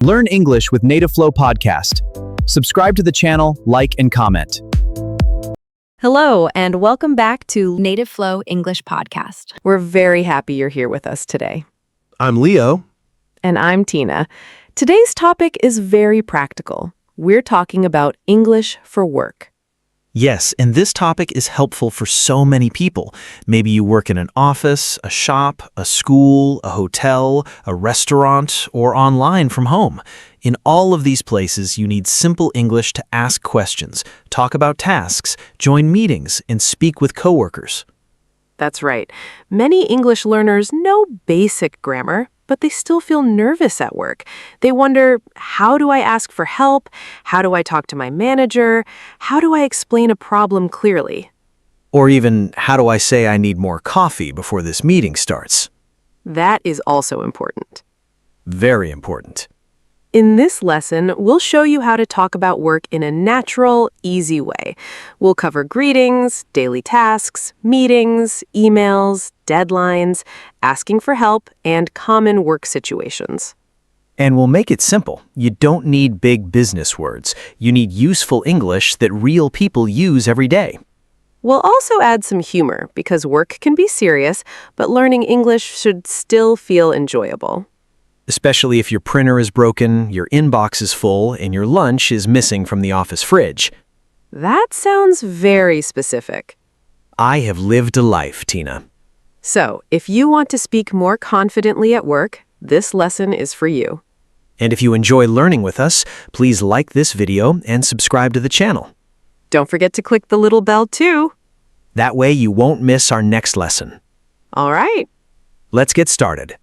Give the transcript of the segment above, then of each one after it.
Learn English with Native Flow podcast. Subscribe to the channel, like, and comment. Hello, and welcome back to Native Flow English Podcast. We're very happy you're here with us today. I'm Leo. And I'm Tina. Today's topic is very practical. We're talking about English for work. Yes, and this topic is helpful for so many people. Maybe you work in an office, a shop, a school, a hotel, a restaurant, or online from home. In all of these places, you need simple English to ask questions, talk about tasks, join meetings, and speak with coworkers. That's right. Many English learners know basic grammar, but they still feel nervous at work. They wonder, how do I ask for help? How do I talk to my manager? How do I explain a problem clearly? Or even, how do I say I need more coffee before this meeting starts? That is also important. Very important. In this lesson, we'll show you how to talk about work in a natural, easy way. We'll cover greetings, daily tasks, meetings, emails, deadlines, asking for help, and common work situations. And we'll make it simple. You don't need big business words. You need useful English that real people use every day. We'll also add some humor, because work can be serious, but learning English should still feel enjoyable. Especially if your printer is broken, your inbox is full, and your lunch is missing from the office fridge. That sounds very specific. I have lived a life, Tina. So, if you want to speak more confidently at work, this lesson is for you. And if you enjoy learning with us, please like this video and subscribe to the channel. Don't forget to click the little bell too. That way you won't miss our next lesson. All right. Let's get started.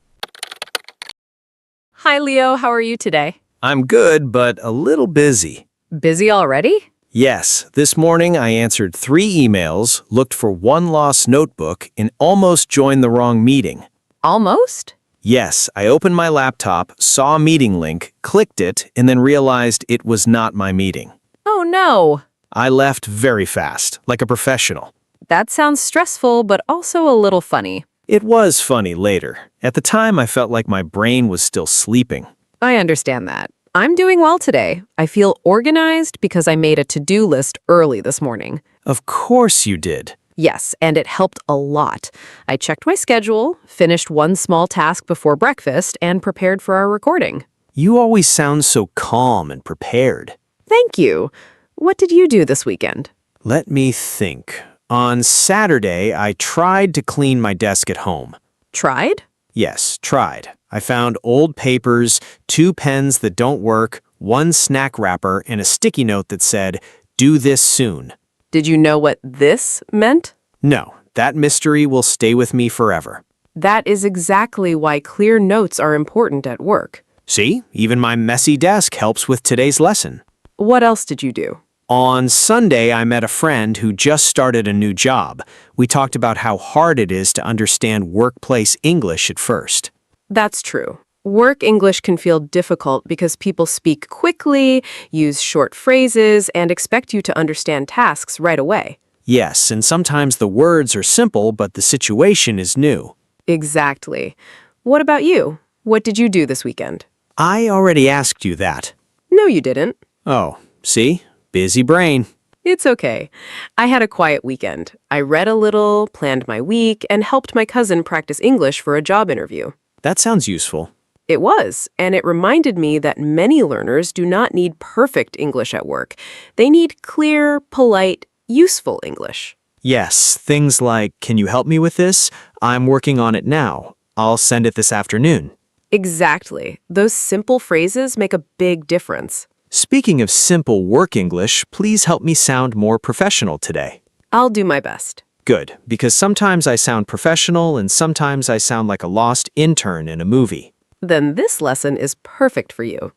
Hi, Leo. How are you today? I'm good, but a little busy. Busy already? Yes, this morning I answered 3 emails, looked for one lost notebook, and almost joined the wrong meeting. Almost? Yes, I opened my laptop, saw a meeting link, clicked it, and then realized it was not my meeting. Oh, no. I left very fast, like a professional. That sounds stressful, but also a little funny. It was funny later. At the time, I felt like my brain was still sleeping. I understand that. I'm doing well today. I feel organized because I made a to-do list early this morning. Of course you did. Yes, and it helped a lot. I checked my schedule, finished one small task before breakfast, and prepared for our recording. You always sound so calm and prepared. Thank you. What did you do this weekend? Let me think. On Saturday, I tried to clean my desk at home. Tried? Yes, tried. I found old papers, 2 pens that don't work, 1 snack wrapper, and a sticky note that said, "Do this soon." Did you know what this meant? No, that mystery will stay with me forever. That is exactly why clear notes are important at work. See, even my messy desk helps with today's lesson. What else did you do? On Sunday, I met a friend who just started a new job. We talked about how hard it is to understand workplace English at first. That's true. Work English can feel difficult because people speak quickly, use short phrases, and expect you to understand tasks right away. Yes, and sometimes the words are simple, but the situation is new. Exactly. What about you? What did you do this weekend? I already asked you that. No, you didn't. Oh, see? Busy brain. It's okay. I had a quiet weekend. I read a little, planned my week, and helped my cousin practice English for a job interview. That sounds useful. It was, and it reminded me that many learners do not need perfect English at work. They need clear, polite, useful English. Yes, things like, "Can you help me with this? I'm working on it now. I'll send it this afternoon." Exactly. Those simple phrases make a big difference. Speaking of simple work English, please help me sound more professional today. I'll do my best. Good, because sometimes I sound professional and sometimes I sound like a lost intern in a movie. Then this lesson is perfect for you.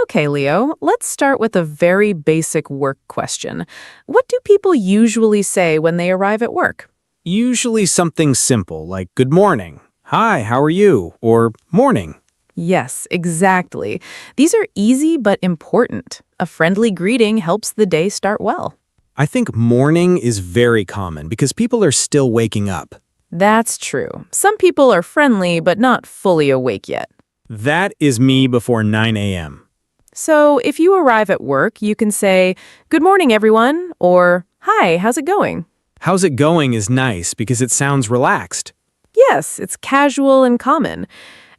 Okay, Leo, let's start with a very basic work question. What do people usually say when they arrive at work? Usually something simple like good morning, hi, how are you, or morning. Yes, exactly. These are easy but important. A friendly greeting helps the day start well. I think morning is very common because people are still waking up. That's true. Some people are friendly but not fully awake yet. That is me before 9 a.m. So if you arrive at work, you can say, "Good morning, everyone," or "Hi, how's it going?" How's it going is nice because it sounds relaxed. Yes, it's casual and common.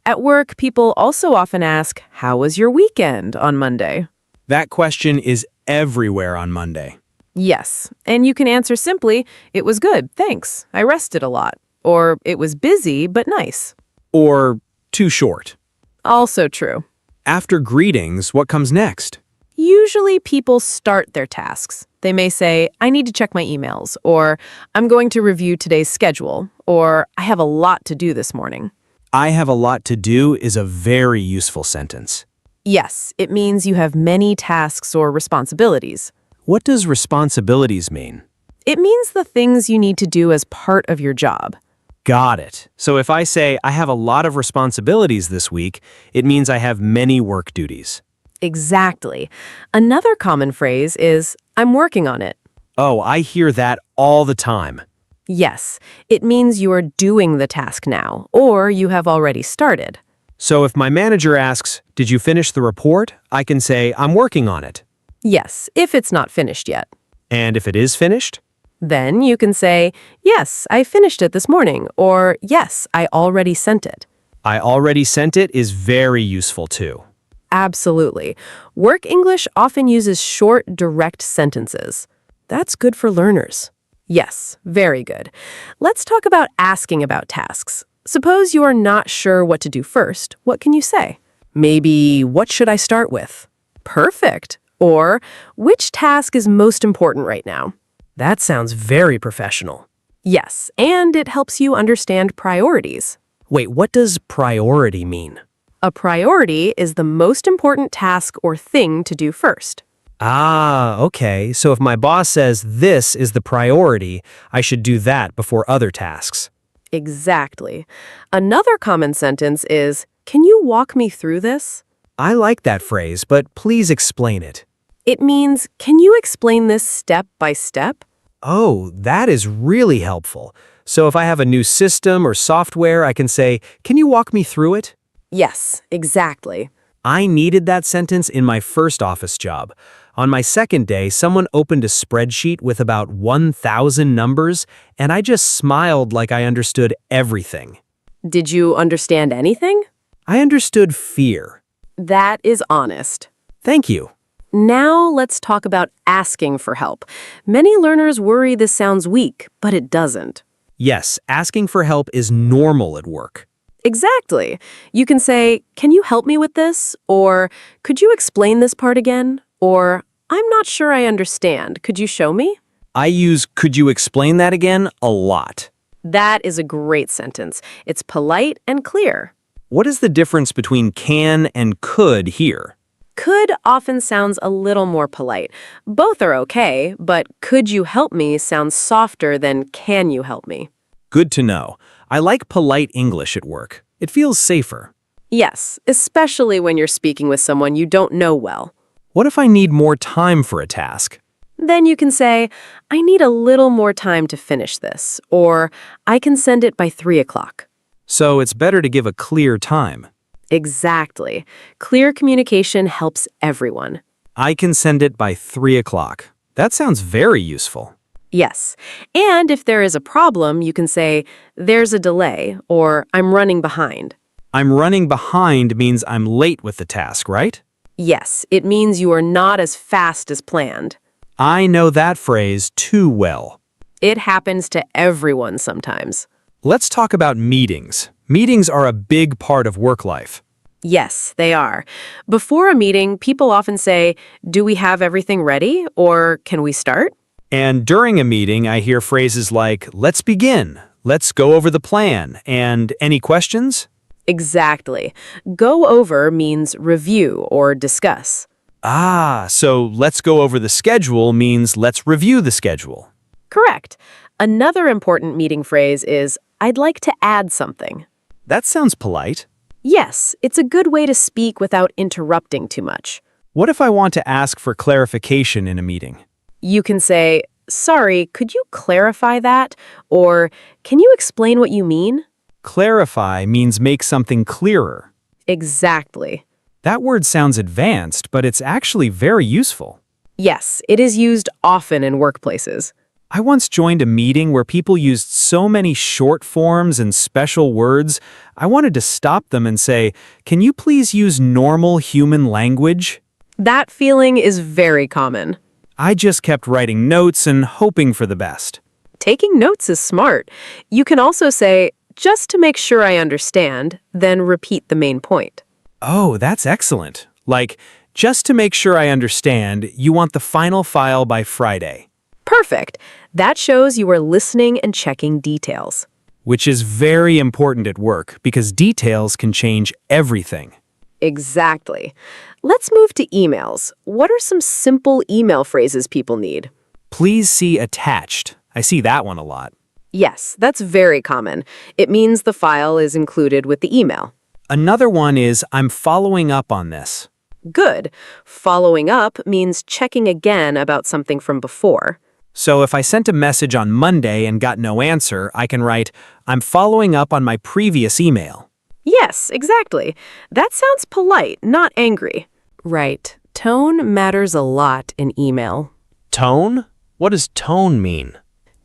At work, people also often ask, "How was your weekend?" on Monday. That question is everywhere on Monday. Yes, and you can answer simply, "It was good, thanks. I rested a lot." Or, "It was busy, but nice." Or too short. Also true. After greetings, what comes next? Usually people start their tasks. They may say, "I need to check my emails," or "I'm going to review today's schedule," or "I have a lot to do this morning." I have a lot to do is a very useful sentence. Yes, it means you have many tasks or responsibilities. What does responsibilities mean? It means the things you need to do as part of your job. Got it. So if I say I have a lot of responsibilities this week, it means I have many work duties. Exactly. Another common phrase is, "I'm working on it." Oh, I hear that all the time. Yes, it means you are doing the task now, or you have already started. So if my manager asks, "Did you finish the report?" I can say, "I'm working on it." Yes, if it's not finished yet. And if it is finished? Then you can say, "Yes, I finished it this morning," or "Yes, I already sent it." I already sent it is very useful too. Absolutely. Work English often uses short, direct sentences. That's good for learners. Yes, very good. Let's talk about asking about tasks. Suppose you are not sure what to do first. What can you say? Maybe, "What should I start with?" Perfect. Or, "Which task is most important right now?" That sounds very professional. Yes, and it helps you understand priorities. Wait, what does priority mean? A priority is the most important task or thing to do first. Ah, okay. So if my boss says this is the priority, I should do that before other tasks. Exactly. Another common sentence is, "Can you walk me through this?" I like that phrase, but please explain it. It means, "Can you explain this step by step?" Oh, that is really helpful. So if I have a new system or software, I can say, "Can you walk me through it?" Yes, exactly. I needed that sentence in my first office job. On my second day, someone opened a spreadsheet with about 1,000 numbers, and I just smiled like I understood everything. Did you understand anything? I understood fear. That is honest. Thank you. Now let's talk about asking for help. Many learners worry this sounds weak, but it doesn't. Yes, asking for help is normal at work. Exactly. You can say, "Can you help me with this?" Or, "Could you explain this part again?" Or, "I'm not sure I understand. Could you show me?" I use "could you explain that again" a lot. That is a great sentence. It's polite and clear. What is the difference between can and could here? Could often sounds a little more polite. Both are okay, but "could you help me" sounds softer than "can you help me." Good to know. I like polite English at work. It feels safer. Yes, especially when you're speaking with someone you don't know well. What if I need more time for a task? Then you can say, "I need a little more time to finish this," or "I can send it by 3 o'clock." So it's better to give a clear time. Exactly. Clear communication helps everyone. I can send it by 3 o'clock. That sounds very useful. Yes. And if there is a problem, you can say, "There's a delay," or "I'm running behind." I'm running behind means I'm late with the task, right? Yes, it means you are not as fast as planned. I know that phrase too well. It happens to everyone sometimes. Let's talk about meetings. Meetings are a big part of work life. Yes, they are. Before a meeting, people often say, "Do we have everything ready?" or "Can we start?" And during a meeting, I hear phrases like, "Let's begin," "Let's go over the plan," and "Any questions?" Exactly. Go over means review or discuss. Ah, so "let's go over the schedule" means let's review the schedule. Correct. Another important meeting phrase is, "I'd like to add something." That sounds polite. Yes, it's a good way to speak without interrupting too much. What if I want to ask for clarification in a meeting? You can say, "Sorry, could you clarify that?" Or, "Can you explain what you mean?" Clarify means make something clearer. Exactly. That word sounds advanced, but it's actually very useful. Yes, it is used often in workplaces. I once joined a meeting where people used so many short forms and special words, I wanted to stop them and say, "Can you please use normal human language?" That feeling is very common. I just kept writing notes and hoping for the best. Taking notes is smart. You can also say, just to make sure I understand, then repeat the main point. Oh, that's excellent. Like, just to make sure I understand, you want the final file by Friday. Perfect. That shows you are listening and checking details. Which is very important at work because details can change everything. Exactly. Let's move to emails. What are some simple email phrases people need? Please see attached. I see that one a lot. Yes, that's very common. It means the file is included with the email. Another one is I'm following up on this. Good. Following up means checking again about something from before. So if I sent a message on Monday and got no answer, I can write, I'm following up on my previous email. Yes, exactly. That sounds polite, not angry. Right. Tone matters a lot in email. Tone? What does tone mean?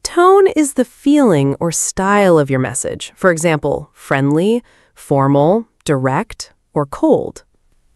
Tone is the feeling or style of your message. For example, friendly, formal, direct, or cold.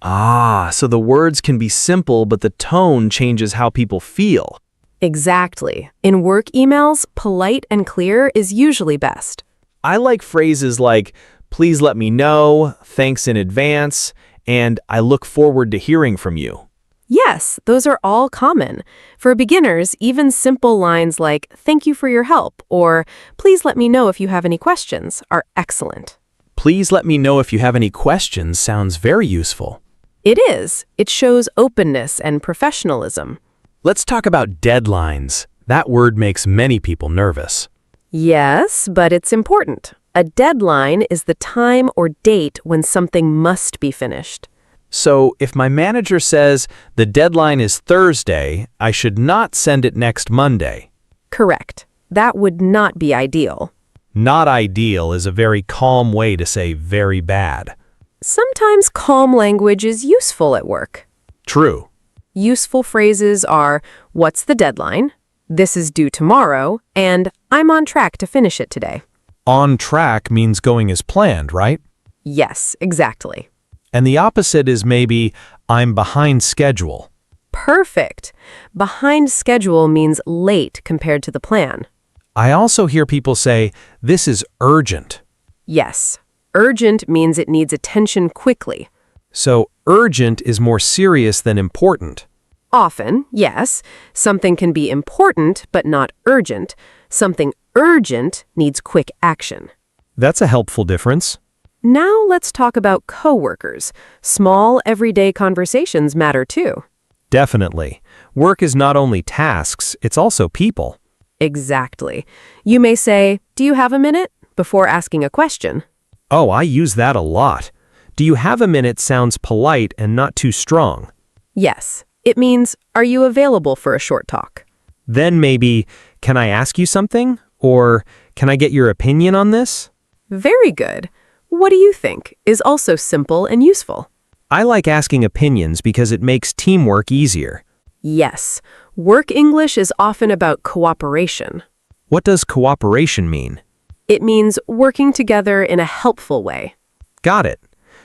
Ah, so the words can be simple, but the tone changes how people feel. Exactly. In work emails, polite and clear is usually best. I like phrases like, please let me know, thanks in advance, and I look forward to hearing from you. Yes, those are all common. For beginners, even simple lines like, thank you for your help, or please let me know if you have any questions, are excellent. Please let me know if you have any questions sounds very useful. It is. It shows openness and professionalism. Let's talk about deadlines. That word makes many people nervous. Yes, but it's important. A deadline is the time or date when something must be finished. So if my manager says the deadline is Thursday, I should not send it next Monday. Correct. That would not be ideal. Not ideal is a very calm way to say very bad. Sometimes calm language is useful at work. True. Useful phrases are, what's the deadline? This is due tomorrow, and I'm on track to finish it today. On track means going as planned, right? Yes, exactly. And the opposite is maybe I'm behind schedule. Perfect. Behind schedule means late compared to the plan. I also hear people say, this is urgent. Yes. Urgent means it needs attention quickly. So urgent is more serious than important. Often, yes. Something can be important but not urgent. Something urgent needs quick action. That's a helpful difference. Now let's talk about coworkers. Small, everyday conversations matter too. Definitely. Work is not only tasks, it's also people. Exactly. You may say, do you have a minute? Before asking a question. Oh, I use that a lot. Do you have a minute sounds polite and not too strong. Yes. It means, are you available for a short talk? Then maybe, can I ask you something? Or, can I get your opinion on this? Very good. What do you think is also simple and useful? I like asking opinions because it makes teamwork easier. Yes. Work English is often about cooperation. What does cooperation mean? It means working together in a helpful way. Got it.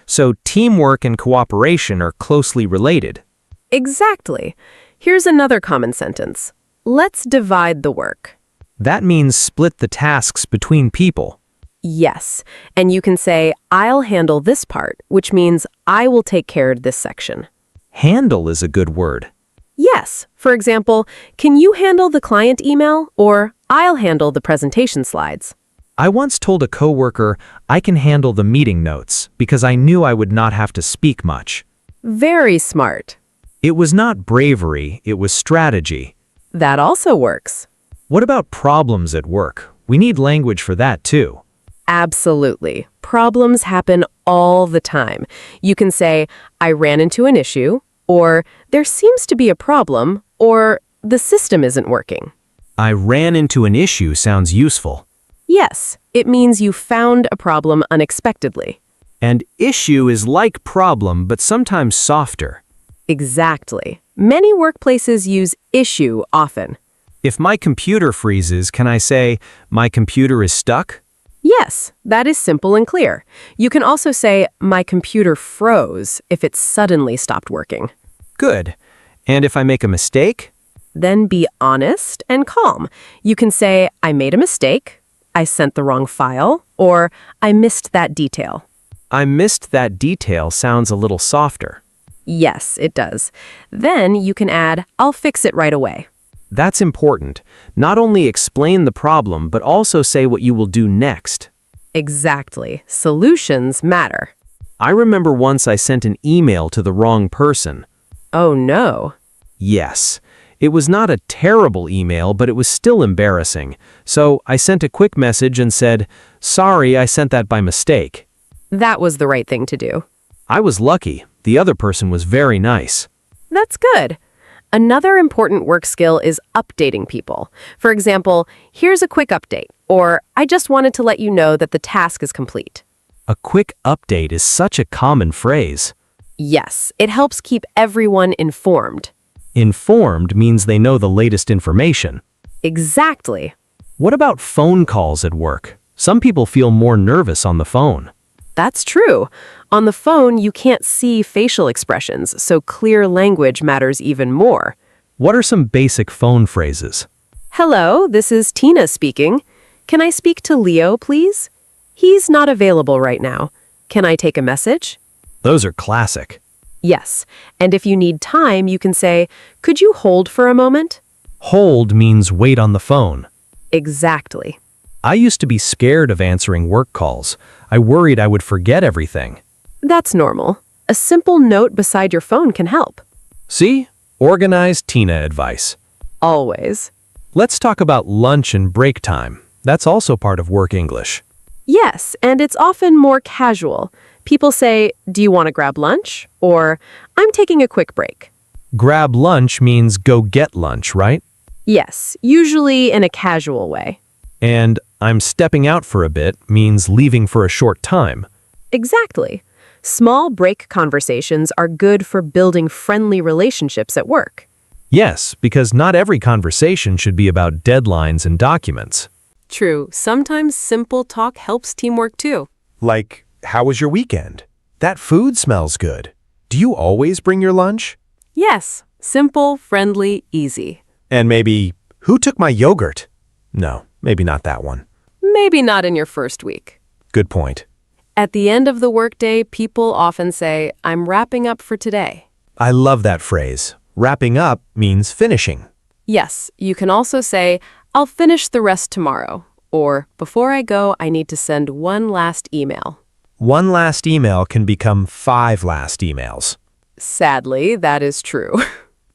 So teamwork and cooperation are closely related. Exactly. Here's another common sentence. Let's divide the work. That means split the tasks between people. Yes. And you can say, I'll handle this part, which means I will take care of this section. Handle is a good word. Yes. For example, can you handle the client email? Or I'll handle the presentation slides. I once told a coworker I can handle the meeting notes because I knew I would not have to speak much. Very smart. It was not bravery, it was strategy. That also works. What about problems at work? We need language for that too. Absolutely. Problems happen all the time. You can say, I ran into an issue, or there seems to be a problem, or the system isn't working. I ran into an issue sounds useful. Yes, it means you found a problem unexpectedly. And issue is like problem, but sometimes softer. Exactly. Many workplaces use issue often. If my computer freezes, can I say, my computer is stuck? Yes, that is simple and clear. You can also say, my computer froze if it suddenly stopped working. Good. And if I make a mistake? Then be honest and calm. You can say, I made a mistake, I sent the wrong file, or I missed that detail. I missed that detail sounds a little softer. Yes, it does. Then you can add, I'll fix it right away. That's important. Not only explain the problem, but also say what you will do next. Exactly. Solutions matter. I remember once I sent an email to the wrong person. Oh no. Yes. It was not a terrible email, but it was still embarrassing. So I sent a quick message and said, sorry, I sent that by mistake. That was the right thing to do. I was lucky. The other person was very nice. That's good. Another important work skill is updating people. For example, here's a quick update, or I just wanted to let you know that the task is complete. A quick update is such a common phrase. Yes, it helps keep everyone informed. Informed means they know the latest information. Exactly. What about phone calls at work? Some people feel more nervous on the phone. That's true. On the phone, you can't see facial expressions, so clear language matters even more. What are some basic phone phrases? Hello, this is Tina speaking. Can I speak to Leo, please? He's not available right now. Can I take a message? Those are classic. Yes, and if you need time, you can say, could you hold for a moment? Hold means wait on the phone. Exactly. I used to be scared of answering work calls. I worried I would forget everything. That's normal. A simple note beside your phone can help. See? Organized Tina advice. Always. Let's talk about lunch and break time. That's also part of work English. Yes, and it's often more casual. People say, do you want to grab lunch? Or, I'm taking a quick break. Grab lunch means go get lunch, right? Yes, usually in a casual way. And I'm stepping out for a bit means leaving for a short time. Exactly. Small break conversations are good for building friendly relationships at work. Yes, because not every conversation should be about deadlines and documents. True, sometimes simple talk helps teamwork too. Like, how was your weekend? That food smells good. Do you always bring your lunch? Yes, simple, friendly, easy. And maybe, who took my yogurt? No, maybe not that one. Maybe not in your first week. Good point. At the end of the workday, people often say, I'm wrapping up for today. I love that phrase. Wrapping up means finishing. Yes, you can also say, I'll finish the rest tomorrow. Or, before I go, I need to send one last email. One last email can become 5 last emails. Sadly, that is true.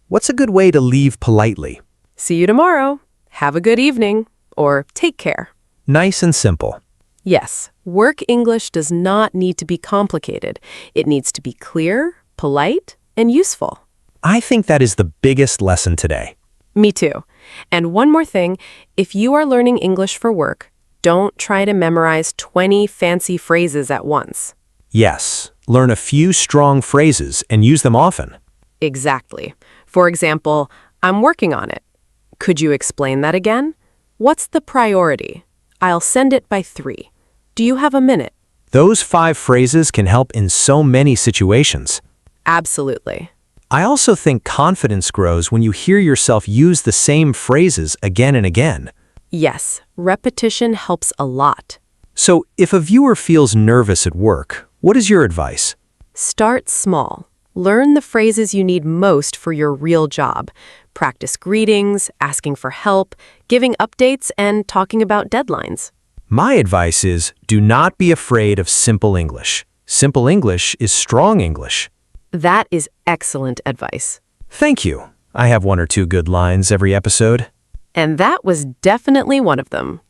What's a good way to leave politely? See you tomorrow. Have a good evening. Or, take care. Nice and simple. Yes, work English does not need to be complicated. It needs to be clear, polite, and useful. I think that is the biggest lesson today. Me too. And one more thing, if you are learning English for work, don't try to memorize 20 fancy phrases at once. Yes, learn a few strong phrases and use them often. Exactly. For example, I'm working on it. Could you explain that again? What's the priority? I'll send it by 3. Do you have a minute? Those 5 phrases can help in so many situations. Absolutely. I also think confidence grows when you hear yourself use the same phrases again and again. Yes, repetition helps a lot. So, if a viewer feels nervous at work, what is your advice? Start small. Learn the phrases you need most for your real job. Practice greetings, asking for help, giving updates, and talking about deadlines. My advice is, do not be afraid of simple English. Simple English is strong English. That is excellent advice. Thank you. I have 1 or 2 good lines every episode. And that was definitely one of them.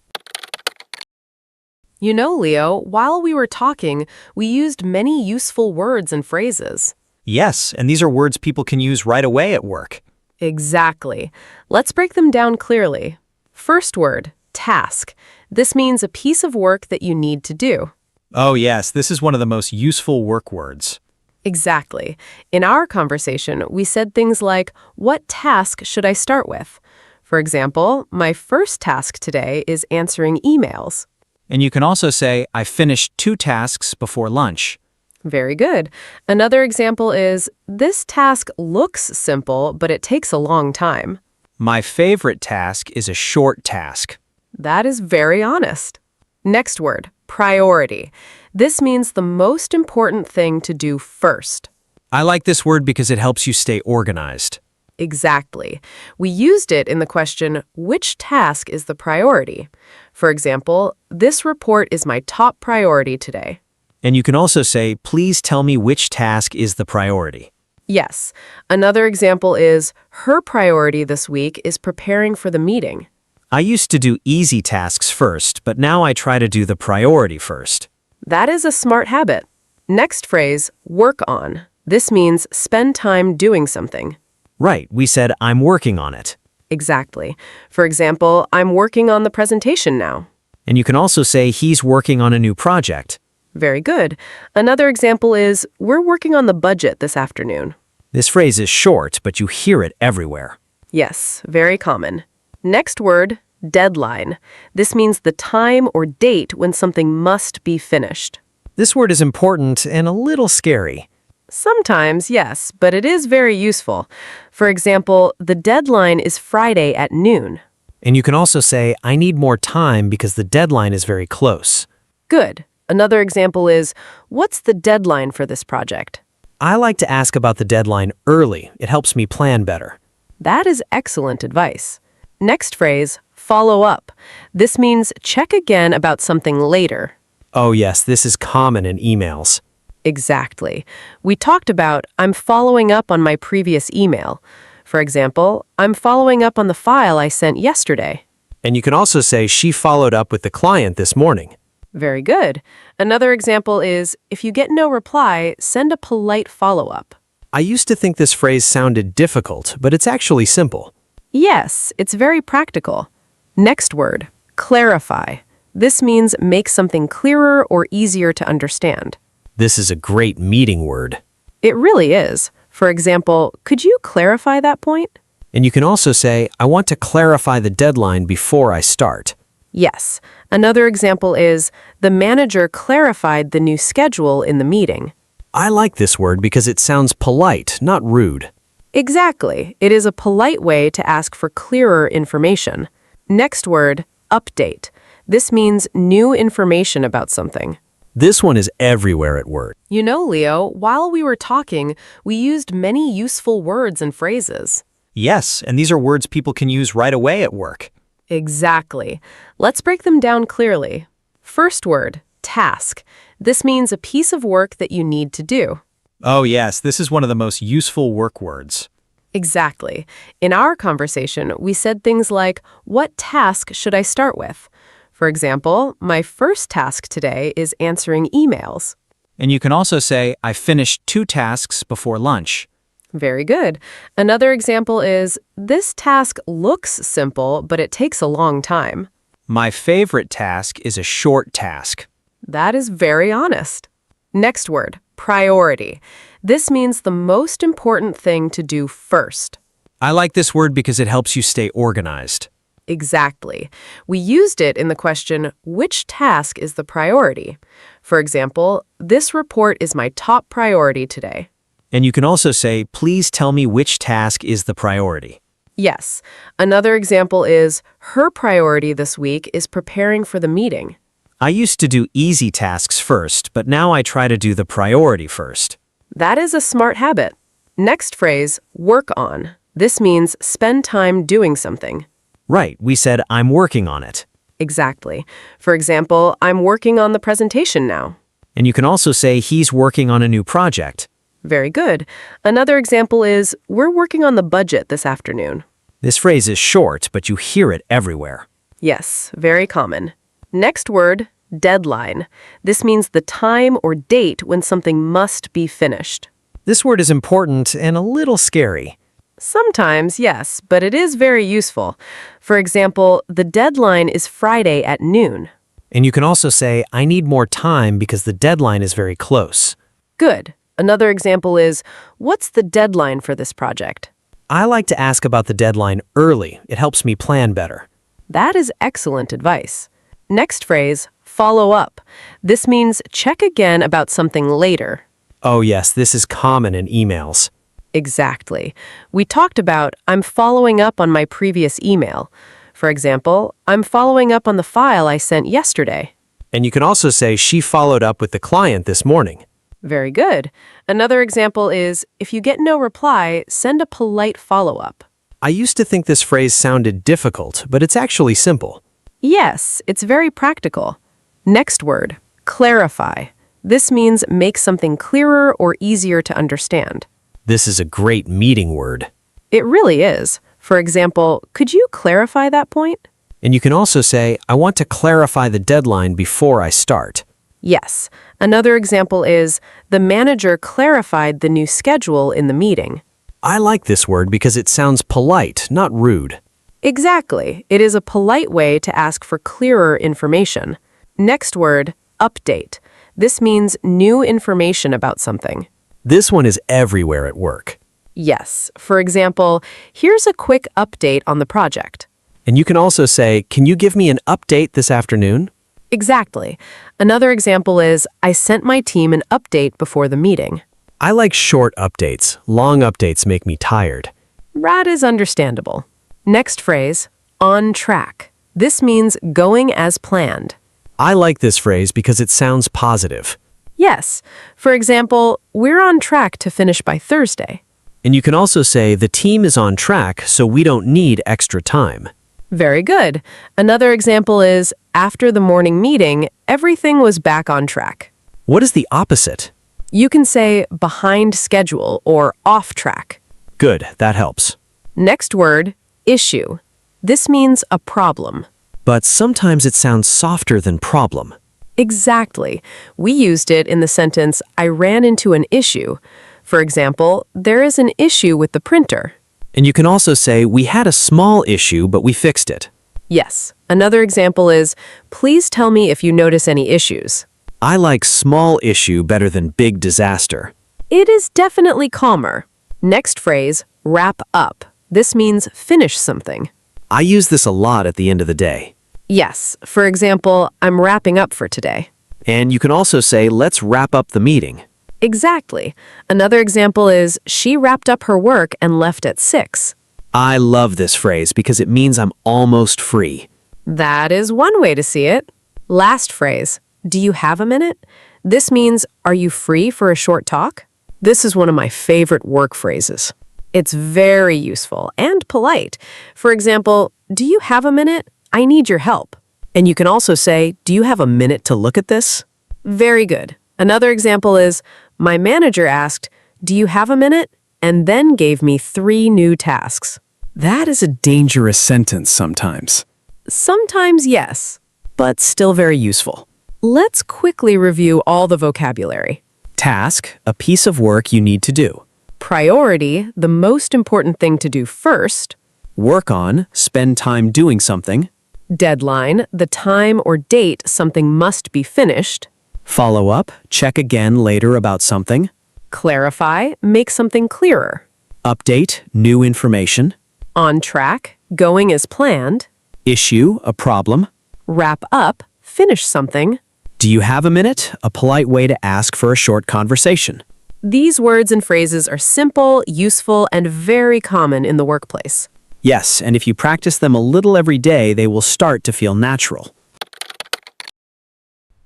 You know, Leo, while we were talking, we used many useful words and phrases. Yes, and these are words people can use right away at work. Exactly. Let's break them down clearly. First word, task. This means a piece of work that you need to do. Oh, yes, this is one of the most useful work words. Exactly. In our conversation, we said things like, what task should I start with? For example, my first task today is answering emails. And you can also say, I finished 2 tasks before lunch. Very good. Another example is, this task looks simple, but it takes a long time. My favorite task is a short task. That is very honest. Next word, priority. This means the most important thing to do first. I like this word because it helps you stay organized. Exactly. We used it in the question, which task is the priority? For example, this report is my top priority today. And you can also say, please tell me which task is the priority. Yes. Another example is, her priority this week is preparing for the meeting. I used to do easy tasks first, but now I try to do the priority first. That is a smart habit. Next phrase, work on. This means spend time doing something. Right, we said, I'm working on it. Exactly. For example, I'm working on the presentation now. And you can also say, he's working on a new project. Very good. Another example is, we're working on the budget this afternoon. This phrase is short, but you hear it everywhere. Yes, very common. Next word, deadline. This means the time or date when something must be finished. This word is important and a little scary. Sometimes, yes, but it is very useful. For example, the deadline is Friday at noon. And you can also say, I need more time because the deadline is very close. Good. Another example is, what's the deadline for this project? I like to ask about the deadline early. It helps me plan better. That is excellent advice. Next phrase, follow up. This means check again about something later. Oh yes, this is common in emails. Exactly. We talked about, I'm following up on my previous email. For example, I'm following up on the file I sent yesterday. And you can also say, she followed up with the client this morning. Very good. Another example is, if you get no reply, send a polite follow-up. I used to think this phrase sounded difficult, but it's actually simple. Yes, it's very practical. Next word, clarify. This means make something clearer or easier to understand. This is a great meeting word. It really is. For example, could you clarify that point? And you can also say, I want to clarify the deadline before I start. Yes. Another example is, the manager clarified the new schedule in the meeting. I like this word because it sounds polite, not rude. Exactly. It is a polite way to ask for clearer information. Next word, update. This means new information about something. This one is everywhere at work. You know, Leo, while we were talking, we used many useful words and phrases. Yes, and these are words people can use right away at work. Exactly. Let's break them down clearly. First word, task. This means a piece of work that you need to do. Oh yes, this is one of the most useful work words. Exactly. In our conversation, we said things like, what task should I start with? For example, my first task today is answering emails. And you can also say, I finished 2 tasks before lunch. Very good. Another example is, this task looks simple, but it takes a long time. My favorite task is a short task. That is very honest. Next word, priority. This means the most important thing to do first. I like this word because it helps you stay organized. Exactly. We used it in the question, which task is the priority? For example, this report is my top priority today. And you can also say, please tell me which task is the priority. Yes. Another example is, her priority this week is preparing for the meeting. I used to do easy tasks first, but now I try to do the priority first. That is a smart habit. Next phrase, work on. This means spend time doing something. Right, we said, I'm working on it. Exactly. For example, I'm working on the presentation now. And you can also say, he's working on a new project. Very good. Another example is, we're working on the budget this afternoon. This phrase is short, but you hear it everywhere. Yes, very common. Next word, deadline. This means the time or date when something must be finished. This word is important and a little scary. Sometimes, yes, but it is very useful. For example, the deadline is Friday at noon. And you can also say, I need more time because the deadline is very close. Good. Another example is, what's the deadline for this project? I like to ask about the deadline early. It helps me plan better. That is excellent advice. Next phrase, follow up. This means check again about something later. Oh yes, this is common in emails. Exactly. We talked about, I'm following up on my previous email. For example, I'm following up on the file I sent yesterday. And you can also say, she followed up with the client this morning. Very good. Another example is, if you get no reply, send a polite follow-up. I used to think this phrase sounded difficult, but it's actually simple. Yes, it's very practical. Next word, clarify. This means make something clearer or easier to understand. This is a great meeting word. It really is. For example, could you clarify that point? And you can also say, I want to clarify the deadline before I start. Yes. Another example is, the manager clarified the new schedule in the meeting. I like this word because it sounds polite, not rude. Exactly. It is a polite way to ask for clearer information. Next word, update. This means new information about something. This one is everywhere at work. Yes. For example, here's a quick update on the project. And you can also say, can you give me an update this afternoon? Exactly. Another example is, I sent my team an update before the meeting. I like short updates. Long updates make me tired. That is understandable. Next phrase, on track. This means going as planned. I like this phrase because it sounds positive. Yes. For example, we're on track to finish by Thursday. And you can also say, the team is on track, so we don't need extra time. Very good. Another example is, after the morning meeting, everything was back on track. What is the opposite? You can say behind schedule or off track. Good, that helps. Next word, issue. This means a problem. But sometimes it sounds softer than problem. Exactly. We used it in the sentence, I ran into an issue. For example, there is an issue with the printer. And you can also say, we had a small issue, but we fixed it. Yes. Another example is, please tell me if you notice any issues. I like small issue better than big disaster. It is definitely calmer. Next phrase, wrap up. This means finish something. I use this a lot at the end of the day. Yes. For example, I'm wrapping up for today. And you can also say, let's wrap up the meeting. Exactly. Another example is, she wrapped up her work and left at 6. I love this phrase because it means I'm almost free. That is one way to see it. Last phrase, do you have a minute? This means, are you free for a short talk? This is one of my favorite work phrases. It's very useful and polite. For example, do you have a minute? I need your help. And you can also say, do you have a minute to look at this? Very good. Another example is, my manager asked, do you have a minute? And then gave me 3 new tasks. That is a dangerous sentence sometimes. Sometimes yes, but still very useful. Let's quickly review all the vocabulary. Task, a piece of work you need to do. Priority, the most important thing to do first. Work on, spend time doing something. Deadline, the time or date something must be finished. Follow up, check again later about something. Clarify, make something clearer. Update, new information. On track, going as planned. Issue, a problem. Wrap up, finish something. Do you have a minute? A polite way to ask for a short conversation. These words and phrases are simple, useful, and very common in the workplace. Yes, and if you practice them a little every day, they will start to feel natural.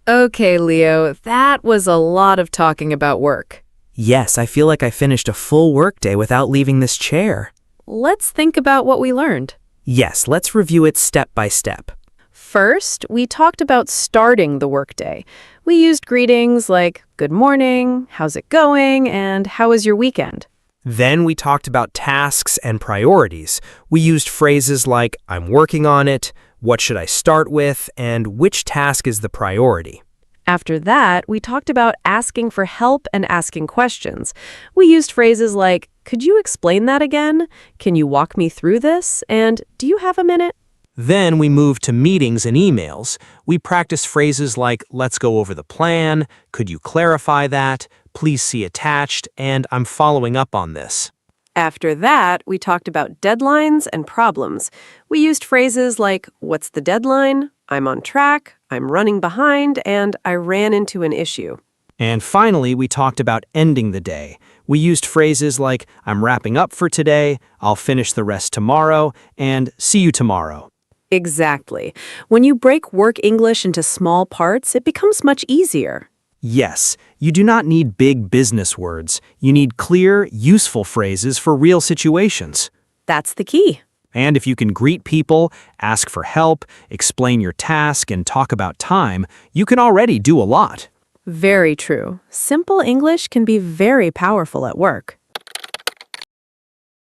Okay, Leo, that was a lot of talking about work. Yes, I feel like I finished a full workday without leaving this chair. Let's think about what we learned. Yes, let's review it step by step. First, we talked about starting the workday. We used greetings like, good morning, how's it going, and how was your weekend? Then we talked about tasks and priorities. We used phrases like, I'm working on it, what should I start with, and which task is the priority. After that, we talked about asking for help and asking questions. We used phrases like, could you explain that again? Can you walk me through this? And do you have a minute? Then we move to meetings and emails. We practice phrases like, let's go over the plan, could you clarify that, please see attached, and I'm following up on this. After that, we talked about deadlines and problems. We used phrases like, what's the deadline? I'm on track, I'm running behind, and I ran into an issue. And finally, we talked about ending the day. We used phrases like, I'm wrapping up for today, I'll finish the rest tomorrow, and see you tomorrow. Exactly. When you break work English into small parts, it becomes much easier. Yes, you do not need big business words. You need clear, useful phrases for real situations. That's the key. And if you can greet people, ask for help, explain your task, and talk about time, you can already do a lot. Very true. Simple English can be very powerful at work.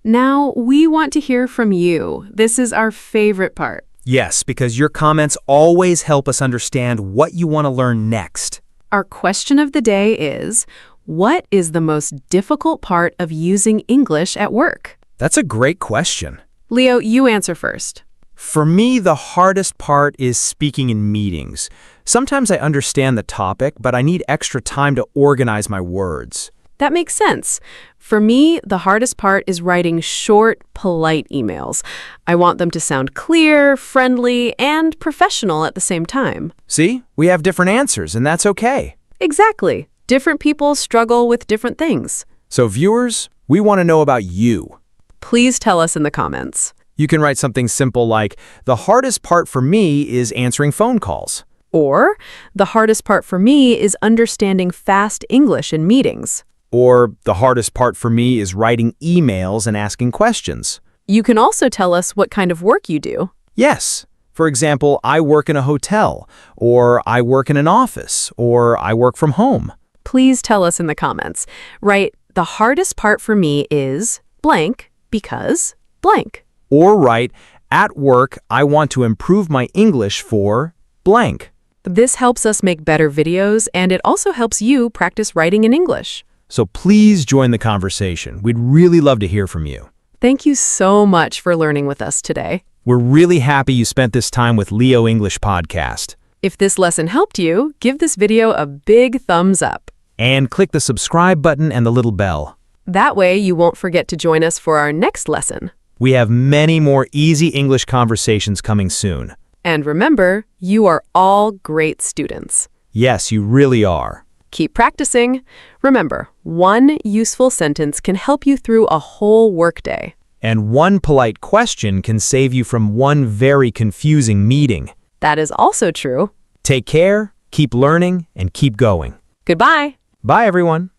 Now, we want to hear from you. This is our favorite part. Yes, because your comments always help us understand what you want to learn next. Our question of the day is, what is the most difficult part of using English at work? That's a great question. Leo, you answer first. For me, the hardest part is speaking in meetings. Sometimes I understand the topic, but I need extra time to organize my words. That makes sense. For me, the hardest part is writing short, polite emails. I want them to sound clear, friendly, and professional at the same time. See, we have different answers, and that's okay. Exactly. Different people struggle with different things. So viewers, we want to know about you. Please tell us in the comments. You can write something simple like, the hardest part for me is answering phone calls. Or, the hardest part for me is understanding fast English in meetings. Or, the hardest part for me is writing emails and asking questions. You can also tell us what kind of work you do. Yes. For example, I work in a hotel, or I work in an office, or I work from home. Please tell us in the comments. Write, the hardest part for me is blank because blank. Or write, at work, I want to improve my English for blank. This helps us make better videos, and it also helps you practice writing in English. So please join the conversation. We'd really love to hear from you. Thank you so much for learning with us today. We're really happy you spent this time with Leo English Podcast. If this lesson helped you, give this video a big thumbs up. And click the subscribe button and the little bell. That way you won't forget to join us for our next lesson. We have many more easy English conversations coming soon. And remember, you are all great students. Yes, you really are. Keep practicing. Remember, one useful sentence can help you through a whole workday. And one polite question can save you from one very confusing meeting. That is also true. Take care, keep learning, and keep going. Goodbye. Bye, everyone.